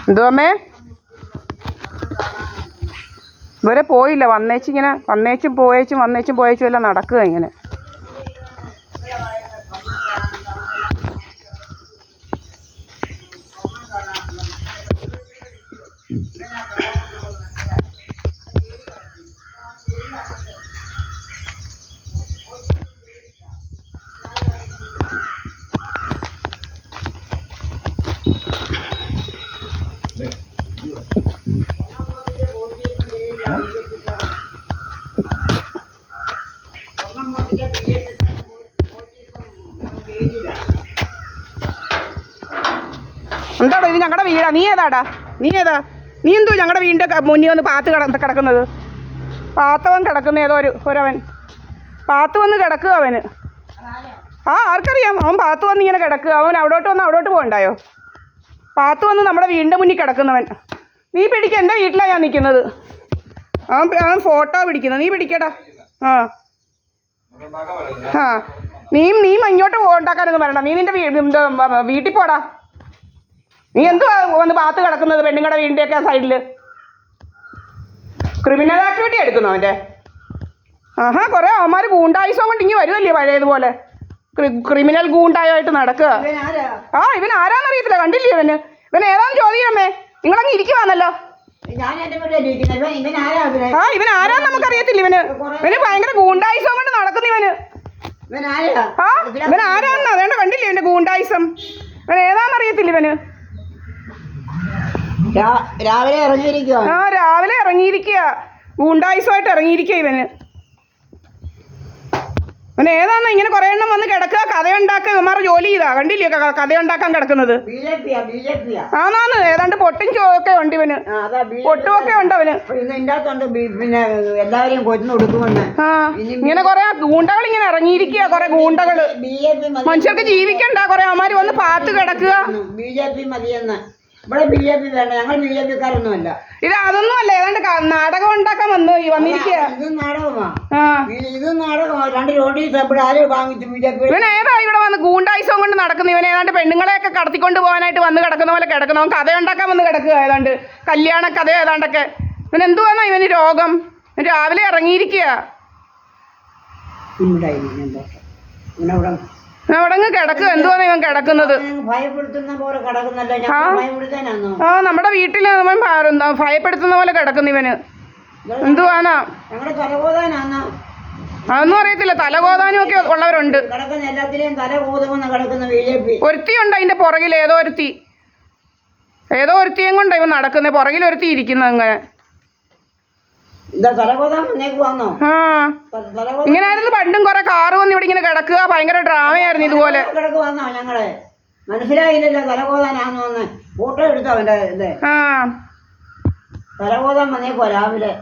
എന്തുവമ്മേ? ഇവരെ പോയില്ല, വന്നേച്ചിങ്ങനെ വന്നേച്ചും പോയേച്ചും എല്ലാം നടക്കുക ഇങ്ങനെ. എന്താടോ ഇത്? ഞങ്ങളുടെ വീടാ. നീ ഏതാ? നീ എന്തോ ഞങ്ങളുടെ വീടിൻ്റെ മുന്നിൽ വന്ന് പാത്ത് കിടക്കുന്നത്? പാത്തവൻ കിടക്കുന്ന ഏതോ ഒരവൻ പാത്ത് വന്ന് കിടക്കുക അവന്. ആർക്കറിയാം? അവൻ പാത്ത് വന്ന് ഇങ്ങനെ കിടക്കുക. അവൻ അവിടോട്ട് പോകണ്ടായോ? പാത്ത് വന്ന് നമ്മുടെ വീടിൻ്റെ മുന്നിൽ കിടക്കുന്നവൻ. നീ പിടിക്കുക, എൻ്റെ വീട്ടിലാണ് ഞാൻ നിൽക്കുന്നത്. അവൻ ഫോട്ടോ പിടിക്കുന്നത്. നീ പിടിക്കടാ. നീ ഇങ്ങോട്ട് ഉണ്ടാക്കാനൊന്നും വരണ്ട. നീ നിൻ്റെ വീട്ടിൽ പോടാ. നീ എന്തുവാ വന്ന് പാത്ത് കിടക്കുന്നത് പെണ്ണുങ്ങളുടെ വീടിൻ്റെയൊക്കെ സൈഡിൽ? ക്രിമിനൽ ആക്ടിവിറ്റി എടുക്കുന്നു അവൻ്റെ. കുറേ അവന്മാർ ഗൂണ്ടായുസം കൊണ്ട് ഇങ്ങനെ വരുമല്ലേ പഴയതുപോലെ. ക്രിമിനൽ ഗൂണ്ടായിട്ട് നടക്കുക. ഇവൻ ആരാന്നറിയത്തില്ല. കണ്ടില്ലേ ഇവൻ ഏതാന്ന് ചോദിക്കണമേ. നിങ്ങളങ്ങ് ഇരിക്കുവാന്നല്ലോ. ഇവൻ ആരാന്ന് നമുക്കറിയത്തില്ല. ഇവന് ഭയങ്കര ഗൂണ്ടായുസം കൊണ്ട് നടക്കുന്നു ഇവന്. ഇവൻ ആരാന്ന് അതേണ്ട കണ്ടില്ലേ ഇവന്റെ ഗൂണ്ടായുസം. ഇവൻ ഏതാന്നറിയത്തില്ല ഇവന്. രാവിലെ ഇറങ്ങിയിരിക്കുക. ഗൂണ്ടായുസമായിട്ട് ഇറങ്ങിയിരിക്കുക ഇവന്. അവൻ ഏതാന്ന് ഇങ്ങനെ കുറെ എണ്ണം വന്ന് കിടക്കുക, കഥയുണ്ടാക്കുക. ഇവന്മാരുടെ ജോലി ചെയ്താ കണ്ടില്ലേ കഥയുണ്ടാക്കാൻ കിടക്കുന്നത്. ആന്നാന്ന് ഏതാണ്ട് പൊട്ടും ചോക്കെ ഉണ്ട് ഇവന്. പൊട്ടുമൊക്കെ ഉണ്ട് അവന്. പിന്നെ എല്ലാവരെയും കൊന്നു കൊടുക്കുമെന്ന് ഇങ്ങനെ കുറെ ഗൂണ്ടകൾ ഇങ്ങനെ ഇറങ്ങിയിരിക്കുക. കുറെ ഗൂണ്ടകള് മനുഷ്യർക്ക് ജീവിക്കണ്ട. കുറെ അവന്മാര് വന്ന് പാത്ത് കിടക്കുക. BJP മതിയെന്ന്. ഇവിടെ BJP വേണ്ട. ഞങ്ങൾ BJP കാരൊന്നുമല്ല. ഇത് അതൊന്നും അല്ല. ഏതാണ്ട് നാടകം ഉണ്ടാക്കാൻ വന്നിരിക്കുക. ഇത് നാടകമാ. 2 നോട്ടീസ് എപ്പോഴും ആരും വാങ്ങിച്ചു BJP. ഇവൻ ഏതാ ഇവിടെ വന്ന് ഗൂണ്ടായുസം കൊണ്ട് നടക്കുന്നു? ഇവൻ ഏതാണ്ട് പെണ്ണുങ്ങളെയൊക്കെ കടത്തിക്കൊണ്ട് പോകാനായിട്ട് വന്ന് കിടക്കുന്ന പോലെ കിടക്കുന്നു. അവൻ കഥയുണ്ടാക്കാൻ വന്ന് കിടക്കുക. ഏതാണ്ട് കല്യാണ കഥ ഏതാണ്ടൊക്കെ. ഇവൻ എന്തുവാന്നാ ഇവന് രോഗം? രാവിലെ ഇറങ്ങിയിരിക്കുക. അവിടങ്ങ് കിടക്കുക. എന്തുവാണ് ഇവൻ കിടക്കുന്നത്? നമ്മുടെ വീട്ടിൽ അവൻ ഭയപ്പെടുത്തുന്ന പോലെ കിടക്കുന്നു ഇവന്. എന്തുവാന്നാ അതൊന്നും അറിയത്തില്ല. തലകോതാനും ഒക്കെ ഉള്ളവരുണ്ട്. ഒരുത്തിയുണ്ട് അതിന്റെ പുറകിൽ. ഏതോ ഒരുത്തിയും കൊണ്ട് ഇവൻ നടക്കുന്നത്. പുറകിൽ ഒരുത്തി ഇരിക്കുന്നത് അങ്ങനെ. ഇങ്ങനായിരുന്നു പണ്ടും. കുറെ കാറ് വന്ന് ഇവിടെ ഇങ്ങനെ കിടക്കുക. ഭയങ്കര ഡ്രാമയായിരുന്നു ഇതുപോലെ. മനസ്സിലായില്ലല്ലോ തലകോതാനാന്ന്. ഫോട്ടോ എടുത്തവന്റെ തലകോതാൻ വന്നേക്കോ രാവിലെ.